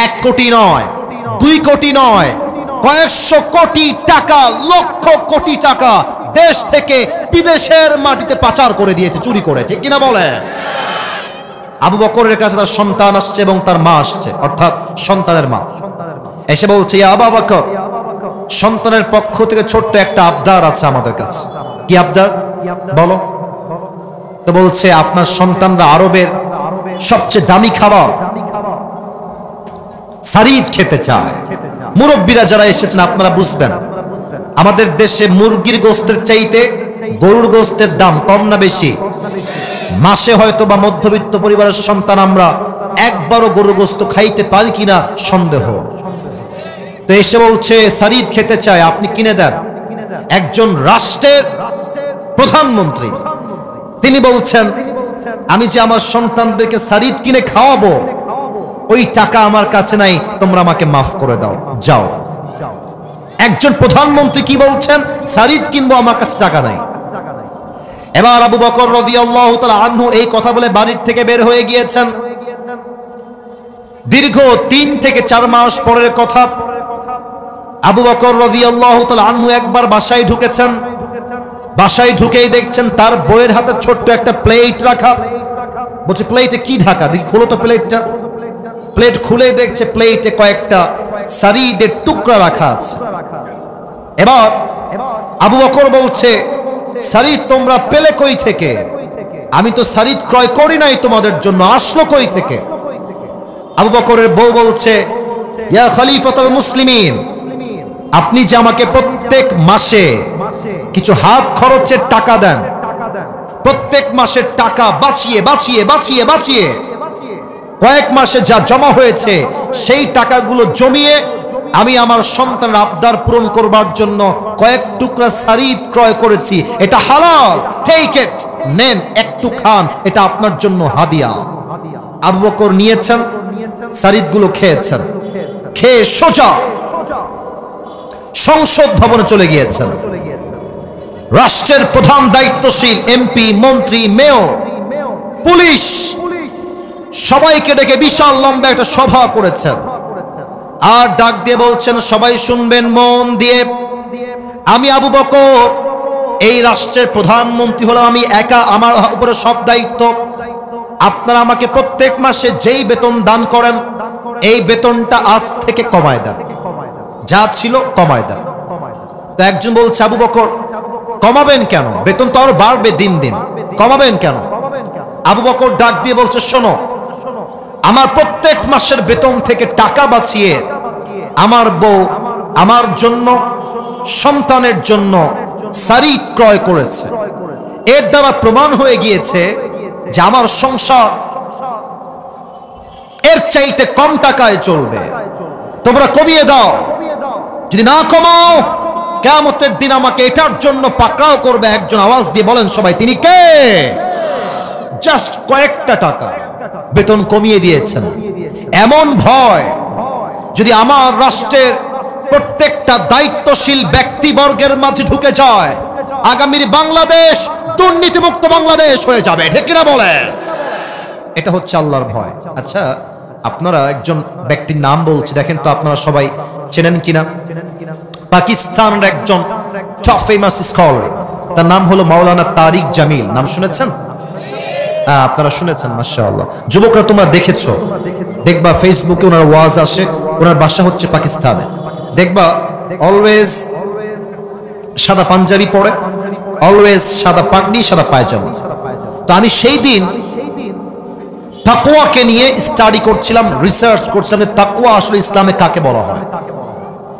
1 কোটি নয়, 2 কোটি নয়, কয়েকশো কোটি টাকা, লক্ষ কোটি টাকা দেশ থেকে বিদেশের মাটিতে পাচার করে দিয়েছে, চুরি করে। ঠিক কিনা বলে? আবু বকরের কাছে তার সন্তান আসছে এবং তার মা আসছে, অর্থাৎ সন্তানের মা এসে বলছে, ইয়া আবু বকর, সন্তানের পক্ষ থেকে ছোট্ট একটা আবদার আছে আমাদের কাছে। কি আবদার বলো? তো বলছে, আপনার সন্তানরা আরবের সবচেয়ে দামি খাবার সারিদ খেতে চায়। মুরব্বীরা যারা এসেছেন আপনারা বুঝবেন, আমাদের দেশে মুরগির গোস্তের চাইতে গরুর গোস্তের দাম কম না বেশি? মাসে হয়তো বা মধ্যবিত্ত পরিবারের সন্তান আমরা একবারও গরুর গোস্ত খাইতে পারি কিনা সন্দেহ। তো এসে বলছে সারিদ খেতে চায়, আপনি কিনে দেন। একজন রাষ্ট্রের প্রধানমন্ত্রী তিনি বলছেন, আমি যে আমার সন্তানদেরকে সারিদ কিনে খাওয়াবো, ওই টাকা আমার কাছে নাই, তোমরা আমাকে মাফ করে দাও, যাও। একজন প্রধানমন্ত্রী কি বলছেন? সারিদ কিনবো, আমার কাছে টাকা নাই। এবার আবু বকর রাদিয়াল্লাহু তাআলা আনহু এই কথা বলে বাড়ির থেকে বের হয়ে গিয়েছেন। দীর্ঘ 3 থেকে 4 মাস পরের কথা, আবু বকর রাদিয়াল্লাহু তাআলা আনহু একবার বাসায় ঢুকেছেন। বাসায় ঢুকেই দেখছেন তার বউয়ের হাতে ছোট্ট একটা প্লেট রাখা। বলছে, প্লেটে কি ঢাকা? দেখি, খোলো তো প্লেটটা। প্লেট খুলে দেখছে প্লেটে কয়েকটা সারিদের টুকরা রাখা আছে। এবার আবু বকর বলছে, সারিদ তোমরা পেলে কই থেকে? আমি তো সারিদ ক্রয় করি নাই তোমাদের জন্য, আসলো কই থেকে? আবু বকরের বউ বলছে, ইয়া খলিফাতুল মুসলিমিন, আপনি যে আমাকে প্রত্যেক মাসে কিছু হাত খরচের টাকা দেন, প্রত্যেক মাসের টাকা বাঁচিয়ে বাঁচিয়ে বাঁচিয়ে বাঁচিয়ে কয়েক মাসে যা জমা হয়েছে সেই টাকাগুলো জমিয়ে আমি আমার সন্তানের আবদার পূরণ করবার জন্য কয়েক টুকরা সারিদ ক্রয় করেছি। এটা হালাল, টেক ইট, নেন, একটু খান, এটা আপনার জন্য হাদিয়া। আবু বকর নিয়েছেন, সারিদগুলো খেয়েছেন, খেয়ে সোজা সংসদ ভবনে চলে গিয়েছেন। রাষ্ট্রের প্রধান দায়িত্বশীল এমপি, মন্ত্রী, মেয়র, পুলিশ সবাইকে ডেকে বিশাল লম্বা একটা সভা করেছেন। আর ডাক দিয়ে বলছেন, সবাই শুনবেন মন দিয়ে, আমি আবু বকর এই রাষ্ট্রের প্রধানমন্ত্রী হলাম, আমি একা, আমার উপরে সব দায়িত্ব। আপনারা আমাকে প্রত্যেক মাসে যেই বেতন দান করেন এই বেতনটা আজ থেকে কমায় দেন, যা ছিল কমায় দেন। তো একজন বলছে, আবু বকর কমাবেন কেন? বেতন তো আরো বাড়বে দিন দিন, কমাবেন কেন? আবু বকর ডাক দিয়ে বলছে, শোনো, আমার প্রত্যেক মাসের বেতন থেকে টাকা বাঁচিয়ে আমার বউ আমার জন্য, সন্তানের জন্য সারিদ ক্রয় করেছে। এর দ্বারা প্রমাণ হয়ে গিয়েছে যে আমার সংসার এর চাইতে কম টাকায় চলবে। তোমরা কমিয়ে দাও, যদি না কমাও কিয়ামতের দিন আমাকে এটার জন্য পাকড়াও করবে। একজন আওয়াজ দিয়ে বলেন সবাই, তিনি কে? জাস্ট কয়েকটা টাকা বেতন কমিয়ে দিয়েছেন। এমন ভয় যদি আমার রাষ্ট্রের প্রত্যেকটা দায়িত্বশীল ব্যক্তিবর্গের মাঝে ঢুকে যায়, আগামীর বাংলাদেশ দুর্নীতিমুক্ত বাংলাদেশ হয়ে যাবে। ঠিক কিনা বলেন? এটা হচ্ছে আল্লাহর ভয়। আচ্ছা, আপনারা একজন ব্যক্তির নাম বলছি, দেখেন তো আপনারা সবাই চেনেন কিনা। পাকিস্তানের একজন টপ ফেমাস স্কলার, তার নাম হলো মাওলানা তারিক জামিল। নাম শুনেছেন? আপনারা শুনেছেন, মাশাআল্লাহ। যুবকরা তোমরা দেখেছো, দেখবা ফেসবুকে ওনার ওয়াজ আসে, ওনার বাসা হচ্ছে পাকিস্তানে। দেখবা অলওয়েজ সাদা পাঞ্জাবি পরে, অলওয়েজ সাদা পাগড়ি, সাদা পায়জামা। তো আমি সেই দিন তাকওয়াকে নিয়ে স্টাডি করছিলাম, রিসার্চ করছিলাম যে তাকওয়া আসলে ইসলামে কাকে বলা হয়।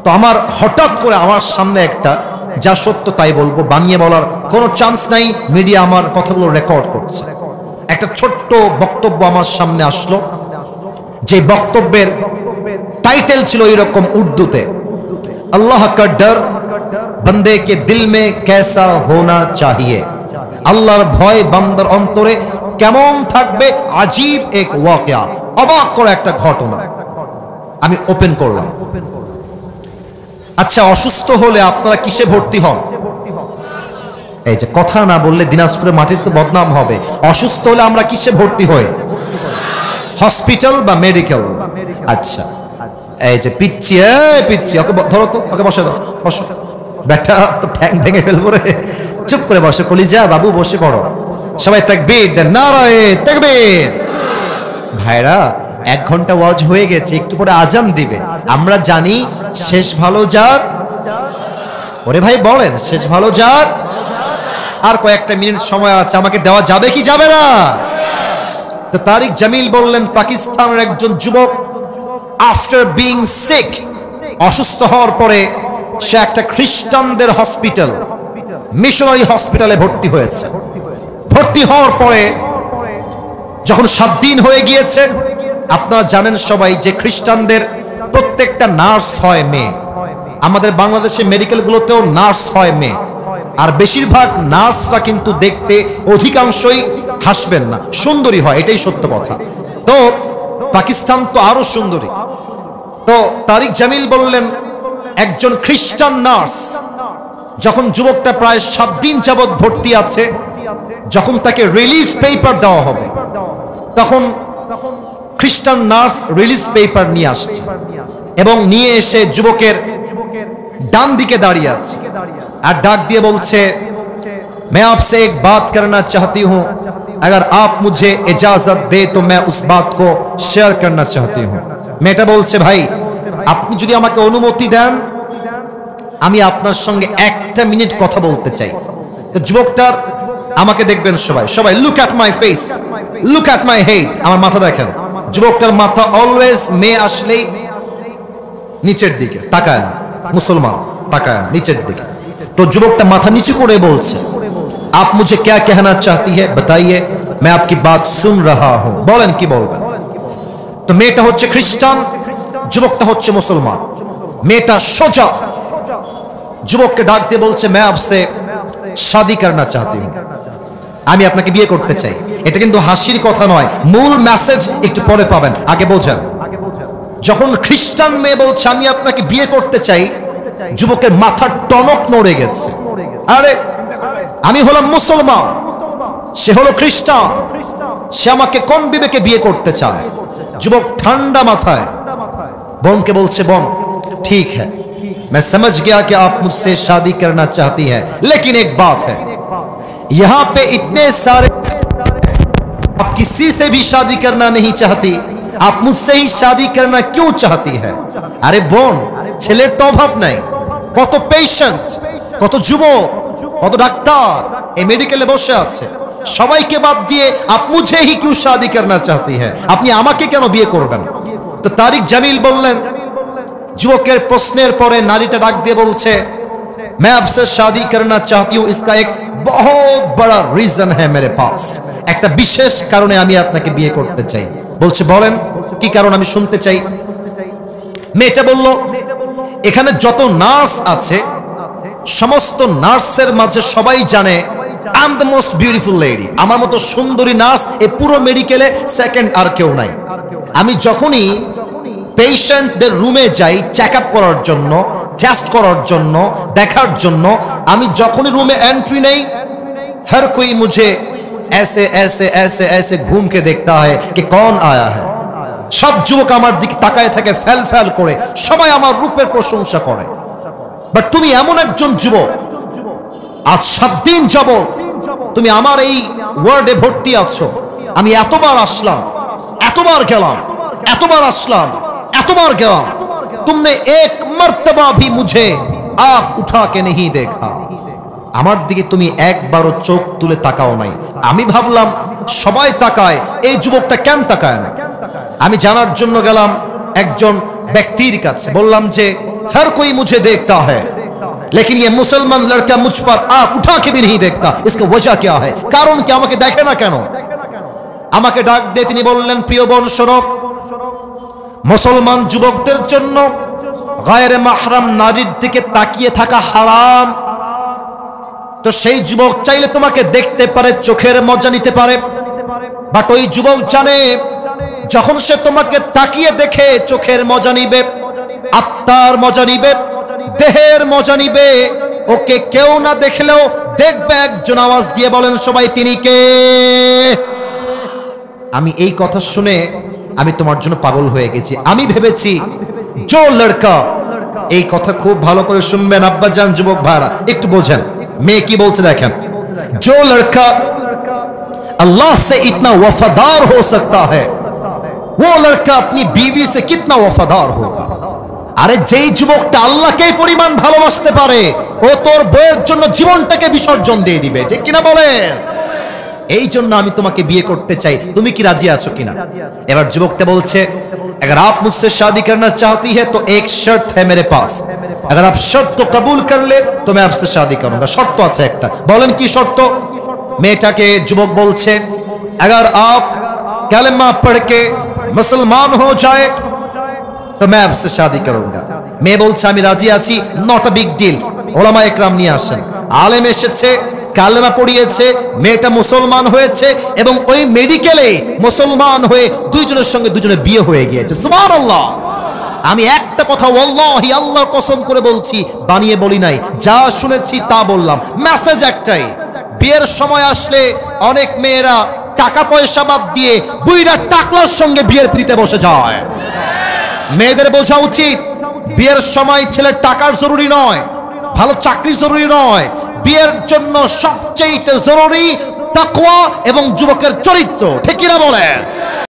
তো আমার হঠাৎ করে আমার সামনে একটা, যা সত্য তাই বলবো, বানিয়ে বলার কোনো চান্স নাই, মিডিয়া আমার কথাগুলো রেকর্ড করছে, একটা ছোট্ট বক্তব্য আমার সামনে আসলো, যে বক্তব্যের টাইটেল ছিল এরকম উর্দুতে, আল্লাহ কা ডর বন্দে কে দিল মে कैसा होना चाहिए। আল্লাহর ভয় বান্দার অন্তরে কেমন থাকবে, আজীব এক ওয়াকিয়া, অবাক করা একটা ঘটনা। আমি ওপেন করলাম। আচ্ছা, অসুস্থ হলে আপনারা কিসে ভর্তি হন? এই যে কথা না বললে দিনাজপুরের মাটির তো বদনাম হবে। অসুস্থ হলে আমরা কিসে ভর্তি হই? হসপিটাল বা মেডিকেল। আচ্ছা, এই যে পিচ্ছি, পিচ্ছি, ওকে ধরো তো, ওকে বসে দাও, বসো। ব্যাটা তো ঠ্যাং ভেঙে ফেলবো রে। চুপ করে বসে, কলিজা বাবু বসে পড়ো। সবাই তাকবীর দেন, নারায়ে তাকবীর। ভাইরা, 1 ঘন্টা ওয়াজ হয়ে গেছে, একটু পরে আজান দিবে। আমরা জানি শেষ ভালো যার। ওরে ভাই বলেন, শেষ ভালো যার। আর কয়েকটা মিনিট সময় আছে, আমাকে দেওয়া যাবে কি যাবে না? তো তারিক জামিল বললেন, পাকিস্তানের একজন যুবক আফটার বিং সিক, অসুস্থ হওয়ার পরে সে একটা খ্রিস্টানদের হসপিটাল, মিশনারি হসপিটালে ভর্তি হয়েছে। ভর্তি হওয়ার পরে যখন 7 দিন হয়ে গিয়েছে, আপনারা জানেন সবাই যে খ্রিস্টানদের প্রত্যেকটা নার্স হয় মেয়ে। আমাদের বাংলাদেশে মেডিকেলগুলোতেও নার্স হয় মেয়ে, আর বেশিরভাগ নার্সরা কিন্তু দেখতে অধিকাংশই হাসবেন না, সুন্দরী হয়, এটাই সত্য কথা। তো পাকিস্তান তো আরো সুন্দরী। তো তারিক জামিল বললেন, একজন খ্রিস্টান নার্স যখন যুবকটা প্রায় 7 দিন যাবৎ ভর্তি আছে, যখন তাকে রিলিজ পেপার দেওয়া হবে, তখন খ্রিস্টান নার্স রিলিজ পেপার নিয়ে আসছে এবং নিয়ে এসে যুবকের ডান দিকে দাঁড়িয়ে আছে আর ডাক দিয়ে বলছে, मैं आपसे एक बात करना चाहती हूं, अगर आप मुझे इजाजत दे तो मैं उस बात को शेयर करना चाहती हूं। মেয়েটা বলছে, ভাই আপনি যদি আমাকে অনুমতি দেন আমি আপনার সঙ্গে একটা মিনিট কথা বলতে চাই। তো যুবকটার, আমাকে দেখবেন সবাই, সবাই look at my face, look at my head, আমার মাথা দেখেন। যুবকটার মাথা অলওয়েজ মেয়ে আসলেই নিচের দিকে তাকায় না, মুসলমান তাকায় না নিচের দিকে। তো যুবকটা মাথা নিচু করে বলছে, आप मुझे क्या कहना चाहती है बताइए, मैं आपकी बात सुन रहा हूं। বলেন কি বলবেন। তো মেয়েটা হচ্ছে খ্রিস্টান, যুবকটা হচ্ছে মুসলমান। মেয়েটা সোজা যুবককে ডাক দিয়ে বলছে, मैं आपसे शादी करना चाहती हूं, আমি আপনাকে বিয়ে করতে চাই। এটা কিন্তু হাসির কথা নয়, মূল মেসেজ একটু পরে পাবেন, আগে বোঝেন। যখন খ্রিস্টান মেয়ে বলছে আমি আপনাকে বিয়ে করতে চাই, যুবকের মাথার টনক নড়ে গেছে। আরে আমি হলাম মুসলমান, সে হলো খ্রিস্টান, সে আমাকে কোন বিবেকে বিয়ে করতে চায়? যুবক ঠান্ডা মাথায় বোনকে বলছে, বোন ठीक है, मैं समझ गया कि आप मुझसे शादी करना चाहती हैं, लेकिन एक बात है, यहां पे इतने सारे, आप किसी से भी शादी करना नहीं चाहती, आप मुझसे ही शादी करना क्यों चाहती है? अरे বোন, ছেলের তো অভাব নাই, কত পেশেন্ট, কত যুবক, কত ডাক্তার এই মেডিকেলে বসে আছে, সবাইকে বাদ দিয়ে आप मुझे ही क्यों शादी करना चाहती है, আপনি আমাকে কেন বিয়ে করবেন? তো তারিক জামিল বললেন, যুবকের প্রশ্নের পরে নারীটা ডাক দিয়ে বলছে, मैं आपसे शादी करना चाहती हूं, इसका एक बहुत बड़ा रीजन है मेरे पास, একটা বিশেষ কারণে আমি আপনাকে বিয়ে করতে চাই। বলছে, বলেন কি কারণ, আমি শুনতে চাই। মেয়েটা বলল, এখানে যত নার্স আছে সমস্ত নার্সের মাঝে সবাই জানে I am the most beautiful lady, আমার মতো সুন্দরী নার্স এই পুরো মেডিকেলে সেকেন্ড আর কেউ নাই। আমি যখনই পেশেন্টদের রুমে যাই চেক আপ করার জন্য, টেস্ট করার জন্য, দেখার জন্য, আমি যখনই রুমে এন্ট্রি নেই, हर कोई मुझे ऐसे ऐसे ऐसे ऐसे घूम के देखता है कि कौन आया है। সব যুবক আমার দিকে তাকায় থাকে ফেল ফেল করে, সবাই আমার রূপের প্রশংসা করে। বাট তুমি এমন একজন যুবক, আজ 7 দিন যাবত তুমি আমার এই ওয়ার্ডে ভর্তি আছো, আমি এতবার আসলাম, এতবার গেলাম, এতবার আসলাম, এতবার গেলাম, तुमने एक मर्तबा भी मुझे आंख उठा के नहीं देखा, আমার দিকে তুমি একবারও চোখ তুলে তাকাও নাই। আমি ভাবলাম সবাই তাকায়, এই যুবকটা কেন তাকায় না? আমি জানার জন্য গেলাম একজন ব্যক্তির কাছে, বললাম যে हर कोई मुझे देखता है लेकिन ये मुसलमान लड़का मुझ पर आंख उठा के भी नहीं देखता, इसका वजह क्या है, কারণ কি, আমাকে দেখে না কেন? আমাকে ডাক দিয়ে তিনি বললেন, প্রিয় বোন শোনো, মুসলমান যুবকদের জন্য গায়রে মাহরাম নারীর দিকে তাকিয়ে থাকা হারাম। তো সেই যুবক চাইলে তোমাকে দেখতে পারে, চোখের মজা নিতে পারে, বাট ওই যুবক জানে যখন সে তোমাকে তাকিয়ে দেখে চোখের মজা নিবে, আত্মার মজা নিবে, দেহের মজা নিবে, ওকে কেউ না দেখলেও দেখবে একজন। আওয়াজ দিয়ে বলেন সবাই, তিনি কে? আমি এই কথা শুনে আমি তোমার জন্য পাগল হয়ে গেছি। আমি ভেবেছি जो लड़का, এই কথা খুব ভালো করে শুনবেন আব্বাজান, যুবক ভাইরা একটু বোঝেন মেয়ে কি বলছে দেখেন। जो लड़का अल्लाह से इतना वफादार हो सकता है, वो लड़का अपनी बीवी से कितना वफादार होगा। আরে যেই যুবকটা আল্লাহকে এই পরিমাণ ভালোবাসতে পারে, ও তোর বউয়ের জন্য জীবনটাকে বিসর্জন দিয়ে দিবে, ঠিক কিনা বলেন? এই জন্য আমি তোমাকে বিয়ে করতে চাই, তুমি কি রাজি আছো কিনা? এবার যুবকটা বলছে, अगर आप मुझसे शादी करना चाहती है तो एक शर्त है मेरे पास, अगर आप शर्त को कबूल कर ले तो मैं आपसे शादी करूंगा। শর্ত আছে একটা, বলেন কি শর্ত? মেয়েটাকে যুবক বলছে, अगर आप कलमा पढ़ के मुसलमान हो जाए तो मैं आपसे शादी करूंगा। মেয়ে বলছে আমি রাজি আছি, নট আ বিগ ডিল। ওলামা একরাম নিয়ে আসেন, আলেম এসেছে, কালেমা পড়িয়েছে, মেয়েটা মুসলমান হয়েছে এবং ওই মেডিকেলে মুসলমান হয়ে দুইজনের সঙ্গে দুজনের বিয়ে হয়ে গিয়েছে। সুবহানাল্লাহ। আমি একটা কথা ওয়াল্লাহি আল্লাহর কসম করে বলছি, বানিয়ে বলি নাই, যা শুনেছি তা বললাম। মেসেজ একটাই, বিয়ের সময় আসলে অনেক মেয়েরা টাকা পয়সা বাদ দিয়ে বুইড়া টাকলার সঙ্গে বিয়ের পিড়িতে বসে যায়। মেয়েদের বোঝা উচিত বিয়ের সময় ছেলের টাকার জরুরি নয়, ভালো চাকরি জরুরি নয়, বিয়ের জন্য সবচেয়ে জরুরি তাকওয়া এবং যুবকের চরিত্র। ঠিক কিনা বলেন?